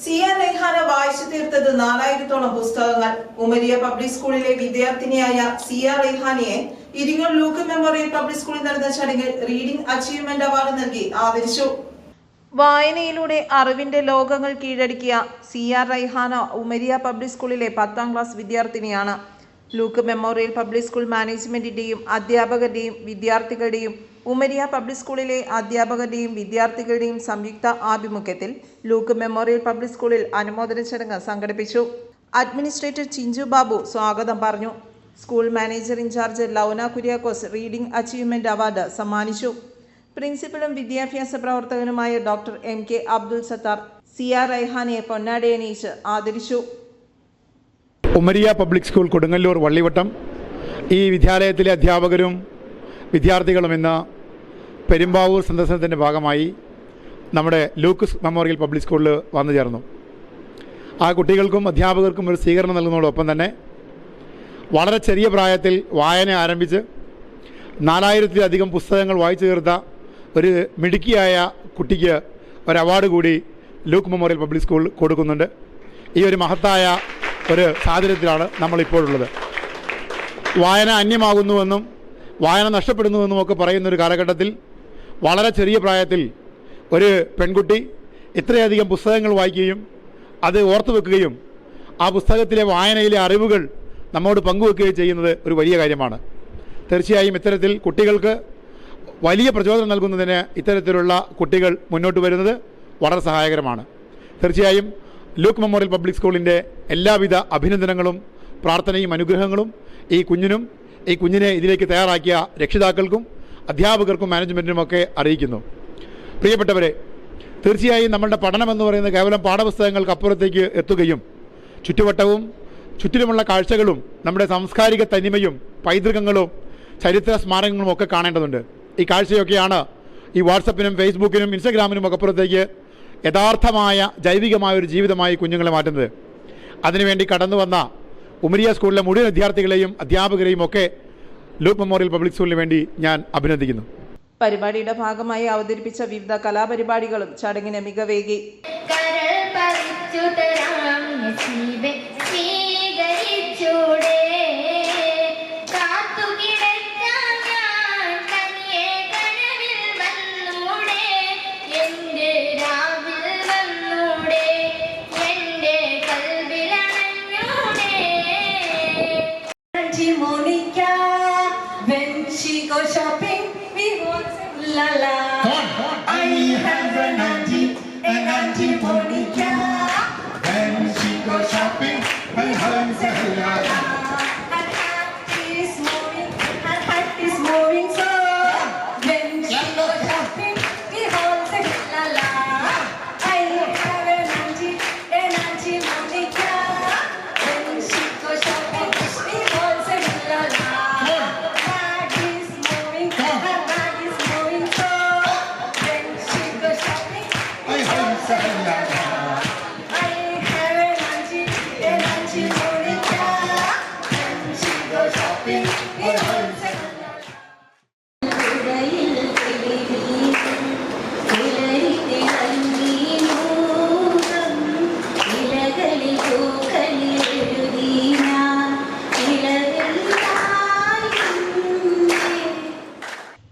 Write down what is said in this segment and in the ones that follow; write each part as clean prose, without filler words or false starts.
സിയാർ റെയ്ഹാന വായിച്ചു തീർത്തത് 4000-ഓളം പുസ്തകങ്ങൾ. ഉമരിയ പബ്ലിക് സ്കൂളിലെ വിദ്യാർത്ഥിനിയായ Siyar റെയ്ഹാനയെ Iringal Luke memorial public സ്കൂളിൽ നടന്ന ചടങ്ങിൽ റീഡിംഗ് അച്ചീവ്മെന്റ് അവാർഡ് നൽകി ആദരിച്ചു. വായനയിലൂടെ അറിവിന്റെ ലോകങ്ങൾ കീഴടക്കിയ സിയാർ റെയ്ഹാന ഉമരിയ പബ്ലിക് സ്കൂളിലെ 10ാം ക്ലാസ് വിദ്യാർത്ഥിനിയാണ്. ലൂക്ക് മെമ്മോറിയൽ പബ്ലിക് സ്കൂൾ മാനേജ്മെന്റിന്റെയും അധ്യാപകരുടെയും വിദ്യാർത്ഥികളുടെയും ഉമരിയ പബ്ലിക് സ്കൂളിലെ അധ്യാപകരുടെയും വിദ്യാർത്ഥികളുടെയും സംയുക്ത ആഭിമുഖ്യത്തിൽ ലൂക്ക് മെമ്മോറിയൽ പബ്ലിക് സ്കൂളിൽ അനുമോദന ചടങ്ങ് സംഘടിപ്പിച്ചു. അഡ്മിനിസ്ട്രേറ്റർ ചിഞ്ചു ബാബു സ്വാഗതം പറഞ്ഞു. School manager in charge Launa Kuriakose reading achievement award സമ്മാനിച്ചു. പ്രിൻസിപ്പലും വിദ്യാഭ്യാസ പ്രവർത്തകനുമായ ഡോക്ടർ MK അബ്ദുൽ സത്താർ സിയാർ റെയ്ഹാനയെ പൊന്നാടയണിയിച്ച് ആദരിച്ചു. ഉമരിയ പബ്ലിക് സ്കൂൾ കൊടുങ്ങല്ലൂർ വള്ളിവട്ടം ഈ വിദ്യാലയത്തിലെ അധ്യാപകരും വിദ്യാർത്ഥികളും ഇന്ന് പെരുമ്പാവൂർ സന്ദർശനത്തിൻ്റെ ഭാഗമായി നമ്മുടെ ലൂക്ക് മെമ്മോറിയൽ പബ്ലിക് സ്കൂളിൽ വന്നു ചേർന്നു. ആ കുട്ടികൾക്കും അധ്യാപകർക്കും ഒരു സ്വീകരണം നൽകുന്നതോടൊപ്പം തന്നെ വളരെ ചെറിയ പ്രായത്തിൽ വായന ആരംഭിച്ച് 4000-ലധികം പുസ്തകങ്ങൾ വായിച്ചു തീർത്ത ഒരു മിടുക്കിയായ കുട്ടിക്ക് ഒരു അവാർഡ് കൂടി ലൂക്ക് മെമ്മോറിയൽ പബ്ലിക് സ്കൂൾ കൊടുക്കുന്നുണ്ട്. ഈ ഒരു മഹത്തായ ഒരു സാഹചര്യത്തിലാണ് നമ്മളിപ്പോഴുള്ളത്. വായന അന്യമാകുന്നുവെന്നും വായന നഷ്ടപ്പെടുന്നുവെന്നും ഒക്കെ പറയുന്നൊരു കാലഘട്ടത്തിൽ വളരെ ചെറിയ പ്രായത്തിൽ ഒരു പെൺകുട്ടി ഇത്രയധികം പുസ്തകങ്ങൾ വായിക്കുകയും അത് ഓർത്തു വെക്കുകയും ആ പുസ്തകത്തിലെ വായനയിലെ അറിവുകൾ നമ്മോട് പങ്കുവെക്കുകയും ചെയ്യുന്നത് ഒരു വലിയ കാര്യമാണ്. തീർച്ചയായും ഇത്തരത്തിൽ കുട്ടികൾക്ക് വലിയ പ്രചോദനം നൽകുന്നതിന് ഇത്തരത്തിലുള്ള കുട്ടികൾ മുന്നോട്ട് വരുന്നത് വളരെ സഹായകരമാണ്. തീർച്ചയായും ലൂക്ക് മെമ്മോറിയൽ പബ്ലിക് സ്കൂളിൻ്റെ എല്ലാവിധ അഭിനന്ദനങ്ങളും പ്രാർത്ഥനയും അനുഗ്രഹങ്ങളും ഈ കുഞ്ഞിനെ ഇതിലേക്ക് തയ്യാറാക്കിയ രക്ഷിതാക്കൾക്കും അധ്യാപകർക്കും മാനേജ്മെൻറ്റിനുമൊക്കെ അറിയിക്കുന്നു. പ്രിയപ്പെട്ടവരെ, തീർച്ചയായും നമ്മളുടെ പഠനമെന്ന് പറയുന്നത് കേവലം പാഠപുസ്തകങ്ങൾക്കപ്പുറത്തേക്ക് എത്തുകയും ചുറ്റുവട്ടവും ചുറ്റിലുമുള്ള കാഴ്ചകളും നമ്മുടെ സാംസ്കാരിക തനിമയും പൈതൃകങ്ങളും ചരിത്ര സ്മാരകങ്ങളും ഒക്കെ കാണേണ്ടതുണ്ട്. ഈ കാഴ്ചയൊക്കെയാണ് ഈ വാട്സപ്പിനും ഫേസ്ബുക്കിനും ഇൻസ്റ്റഗ്രാമിനും ഒക്കെ അപ്പുറത്തേക്ക് യഥാർത്ഥമായ ജൈവികമായ ഒരു ജീവിതമായി കുഞ്ഞുങ്ങളെ മാറ്റുന്നത്. അതിനുവേണ്ടി കടന്നു വന്ന ഉമരിയ സ്കൂളിലെ മുഴുവൻ വിദ്യാർത്ഥികളെയും അധ്യാപകരെയും ഒക്കെ ലൂക്ക് മെമ്മോറിയൽ പബ്ലിക് സ്കൂളിന് വേണ്ടി ഞാൻ അഭിനന്ദിക്കുന്നു. പരിപാടിയുടെ ഭാഗമായി അവതരിപ്പിച്ച വിവിധ കലാപരിപാടികളും ചടങ്ങിന് മികവേകി. Monica, when she go shopping, we won't say la la. I have an auntie Monica. When she go shopping, we won't say la la. Her heart is moving so. When she go shopping, we won't say la la. I have an auntie Monica. When she go shopping, we won't say la la.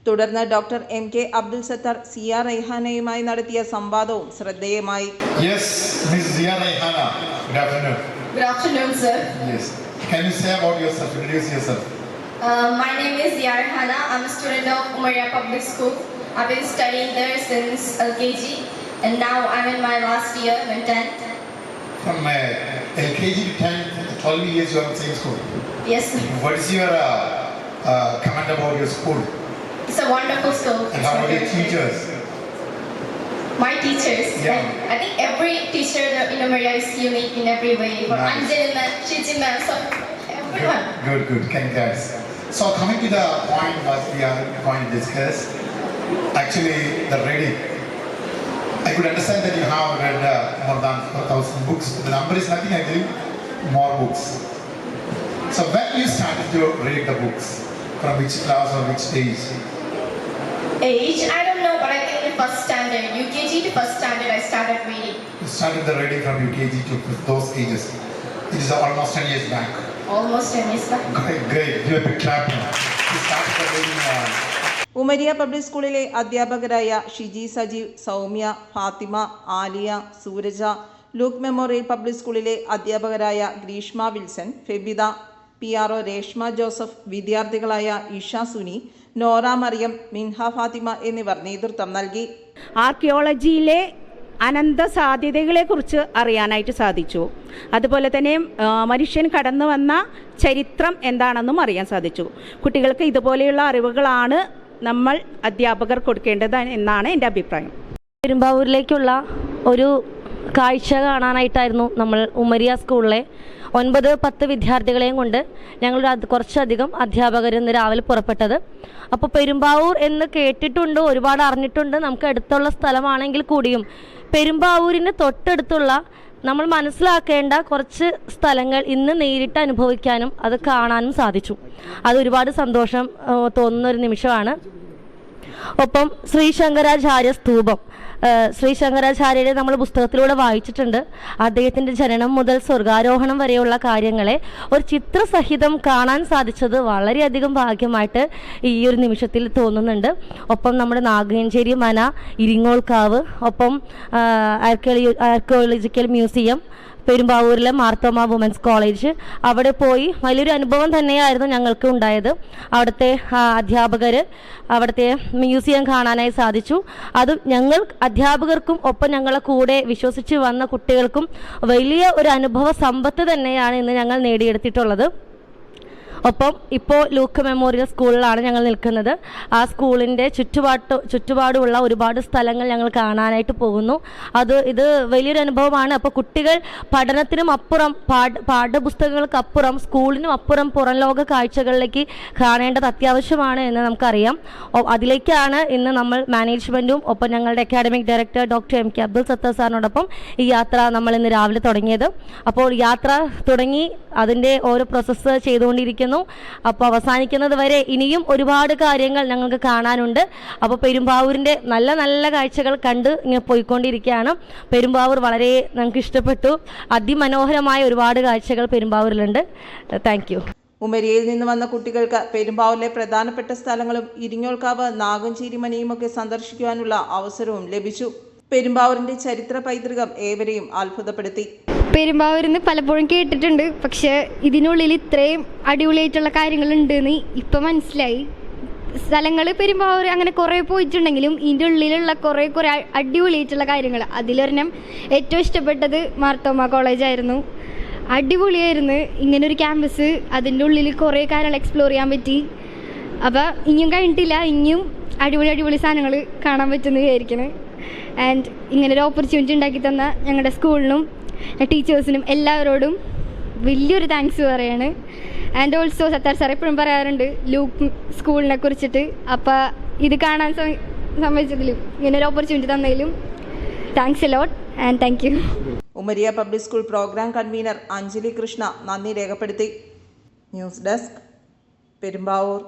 തുടർന്ന് doctor MK Abdul Sathar Siyar റെയ്ഹാനയുമായി നടത്തിയ സംവാദവും ശ്രദ്ധേയമായി. Yes, Ms. Zia Rehana. Good afternoon. Good afternoon, sir. Yes. Can you say about yourself? Introduce yourself. My name is Zia Rehana. I'm a student of Umaria Public School. I've been studying there since LKG, and now I'm in my last year, in 10th. From LKG to 10th, 12 years you are in the same school. Yes, sir. What is your comment about your school? It's a wonderful school. And how about your teachers? My teachers. Yeah. I think every teacher in Umaria is unique in every way. From Nice. Anjali ma'am, Shiji ma'am, so everyone. Good. Congrats. So coming to the point what we are going to discuss, actually the reading. I could understand that you have read more than 4,000 books. The number is nothing, I believe, more books. So when you started to read the books, from which class or which age? Age, I don't know, but I think in first standard, UKG to first standard, I started reading. You started the reading from UKG to those ages. It is almost 10 years back. Almost 10 years back. Great. Give a big clap now. You started the reading. Umariya public സ്കൂളിലെ അധ്യാപകരായ Shiji Sajeev, Soumya, Fathima, Aliya, Suraja, Luke memorial public സ്കൂളിലെ അധ്യാപകരായ Greeshma Wilson, Febitha, PRO Reshma Joseph, വിദ്യാർത്ഥികളായ Isha Suni, Nora Mariyam, Minha Fathima എന്നിവർ നേതൃത്വം നൽകി. ആർക്കിയോളജിയിലെ അനന്ത സാധ്യതകളെക്കുറിച്ച് അറിയാനായിട്ട് സാധിച്ചു. അതുപോലെ തന്നെ മനുഷ്യൻ കടന്നു വന്ന ചരിത്രം എന്താണെന്നും അറിയാൻ സാധിച്ചു. കുട്ടികൾക്ക് ഇതുപോലെയുള്ള അറിവുകളാണ് നമ്മൾ അധ്യാപകർ കൊടുക്കേണ്ടത് എന്നാണ് എൻ്റെ അഭിപ്രായം. പെരുമ്പാവൂരിലേക്കുള്ള ഒരു കാഴ്ച കാണാനായിട്ടായിരുന്നു നമ്മൾ ഉമരിയ സ്കൂളിലെ 9-10 വിദ്യാർത്ഥികളെയും കൊണ്ട് ഞങ്ങൾ കുറച്ചധികം അധ്യാപകർ ഇന്ന് രാവിലെ പുറപ്പെട്ടത്. അപ്പോൾ പെരുമ്പാവൂർ എന്ന് കേട്ടിട്ടുണ്ട്, ഒരുപാട് അറിഞ്ഞിട്ടുണ്ട്, നമുക്ക് അടുത്തുള്ള സ്ഥലമാണെങ്കിൽ കൂടിയും പെരുമ്പാവൂരിന് തൊട്ടടുത്തുള്ള നമ്മൾ മനസ്സിലാക്കേണ്ട കുറച്ച് സ്ഥലങ്ങൾ ഇന്ന് നേരിട്ട് അനുഭവിക്കാനും അത് കാണാനും സാധിച്ചു. അത് ഒരുപാട് സന്തോഷം തോന്നുന്നൊരു നിമിഷമാണ്. ഒപ്പം ശ്രീ ശങ്കരാചാര്യ സ്തൂപം, ശ്രീ ശങ്കരാചാര്യരെ നമ്മൾ പുസ്തകത്തിലൂടെ വായിച്ചിട്ടുണ്ട്. അദ്ദേഹത്തിൻ്റെ ജനനം മുതൽ സ്വർഗാരോഹണം വരെയുള്ള കാര്യങ്ങളെ ഒരു ചിത്രസഹിതം കാണാൻ സാധിച്ചത് വളരെയധികം ഭാഗ്യമായിട്ട് ഈ ഒരു നിമിഷത്തിൽ തോന്നുന്നുണ്ട്. ഒപ്പം നമ്മുടെ നാഗഞ്ചേരി മന, ഇരിങ്ങോൾക്കാവ്, ഒപ്പം ആർക്കിയോളജിക്കൽ മ്യൂസിയം, പെരുമ്പാവൂരിലെ മാർത്തോമ വുമൻസ് കോളേജ്, അവിടെ പോയി വലിയൊരു അനുഭവം തന്നെയായിരുന്നു ഞങ്ങൾക്ക് ഉണ്ടായത്. അവിടുത്തെ അധ്യാപകർ, അവിടുത്തെ മ്യൂസിയം കാണാനായി സാധിച്ചു. അത് ഞങ്ങൾ അധ്യാപകർക്കും ഒപ്പം ഞങ്ങളെ കൂടെ വിശ്വസിച്ച് വന്ന കുട്ടികൾക്കും വലിയ ഒരു അനുഭവ സമ്പത്ത് തന്നെയാണ് ഇന്ന് ഞങ്ങൾ നേടിയെടുത്തിട്ടുള്ളത്. ഒപ്പം ഇപ്പോൾ ലൂക്ക് മെമ്മോറിയൽ സ്കൂളിലാണ് ഞങ്ങൾ നിൽക്കുന്നത്. ആ സ്കൂളിൻ്റെ ചുറ്റുപാടുമുള്ള ഒരുപാട് സ്ഥലങ്ങൾ ഞങ്ങൾ കാണാനായിട്ട് പോകുന്നു. ഇത് വലിയൊരു അനുഭവമാണ്. അപ്പോൾ കുട്ടികൾ പഠനത്തിനും അപ്പുറം, പാഠപുസ്തകങ്ങൾക്കപ്പുറം, സ്കൂളിനും അപ്പുറം പുറം ലോക കാഴ്ചകളിലേക്ക് കാണേണ്ടത് അത്യാവശ്യമാണ് എന്ന് നമുക്കറിയാം. അതിലേക്കാണ് ഇന്ന് നമ്മൾ മാനേജ്മെൻറ്റും ഒപ്പം ഞങ്ങളുടെ academic director doctor MK Abdul Sathar സാറിനോടൊപ്പം ഈ യാത്ര നമ്മൾ ഇന്ന് രാവിലെ തുടങ്ങിയത്. അപ്പോൾ യാത്ര തുടങ്ങി അതിൻ്റെ ഓരോ പ്രോസസ്സ് ചെയ്തുകൊണ്ടിരിക്കുന്നു. അപ്പോൾ അവസാനിക്കുന്നത് വരെ ഇനിയും ഒരുപാട് കാര്യങ്ങൾ ഞങ്ങൾക്ക് കാണാനുണ്ട്. അപ്പോൾ പെരുമ്പാവൂരിൻ്റെ നല്ല നല്ല കാഴ്ചകൾ കണ്ട് ഇങ്ങനെ പോയിക്കൊണ്ടിരിക്കുകയാണ്. പെരുമ്പാവൂർ വളരെ നമുക്ക് ഇഷ്ടപ്പെട്ടു. അതിമനോഹരമായ ഒരുപാട് കാഴ്ചകൾ പെരുമ്പാവൂരിലുണ്ട്. Thank you. ഉമരിയയിൽ നിന്ന് വന്ന കുട്ടികൾക്ക് പെരുമ്പാവൂരിലെ പ്രധാനപ്പെട്ട സ്ഥലങ്ങളും ഇരിങ്ങോൾക്കാവ്, നാഗഞ്ചേരി മനയുമൊക്കെ സന്ദർശിക്കുവാനുള്ള അവസരവും ലഭിച്ചു. പെരുമ്പാവൂരിന്റെ ചരിത്ര പൈതൃകം ഏവരെയും അത്ഭുതപ്പെടുത്തി. പെരുമ്പാവൂരിന്ന് പലപ്പോഴും കേട്ടിട്ടുണ്ട്, പക്ഷെ ഇതിനുള്ളിൽ ഇത്രയും അടിപൊളിയായിട്ടുള്ള കാര്യങ്ങളുണ്ടെന്ന് ഇപ്പം മനസ്സിലായി. സ്ഥലങ്ങൾ പെരുമ്പാവൂർ അങ്ങനെ കുറേ പോയിട്ടുണ്ടെങ്കിലും ഇതിൻ്റെ ഉള്ളിലുള്ള കുറേ അടിപൊളിയായിട്ടുള്ള കാര്യങ്ങൾ, അതിലൊരെണ്ണം ഏറ്റവും ഇഷ്ടപ്പെട്ടത് മാർത്തോമ കോളേജായിരുന്നു. അടിപൊളിയായിരുന്നു ഇങ്ങനൊരു ക്യാമ്പസ്. അതിൻ്റെ ഉള്ളിൽ കുറേ കാര്യങ്ങൾ എക്സ്പ്ലോർ ചെയ്യാൻ പറ്റി. അപ്പോൾ ഇനിയും കഴിഞ്ഞിട്ടില്ല, ഇനിയും അടിപൊളി സാധനങ്ങൾ കാണാൻ പറ്റുമെന്ന് വിചാരിക്കണം. ആൻഡ് ഇങ്ങനൊരു ഓപ്പർച്യൂണിറ്റി ഉണ്ടാക്കി തന്ന ഞങ്ങളുടെ സ്കൂളിനും ടീച്ചേഴ്സിനും എല്ലാവരോടും വലിയൊരു താങ്ക്സ് പറയാണ്. ആൻഡ് ഓൾസോ സത്താർ സാർ എപ്പോഴും പറയാറുണ്ട് ലൂക്ക് സ്കൂളിനെ കുറിച്ചിട്ട്. അപ്പോൾ ഇത് കാണാൻ സമ്മതിച്ചതിലും ഇങ്ങനൊരു ഓപ്പർച്യൂണിറ്റി തന്നതിലും thanks a lot and thank you. Umariya public school programme convenor Anjali Krishna നന്ദി രേഖപ്പെടുത്തി. News desk, Perumbavoor.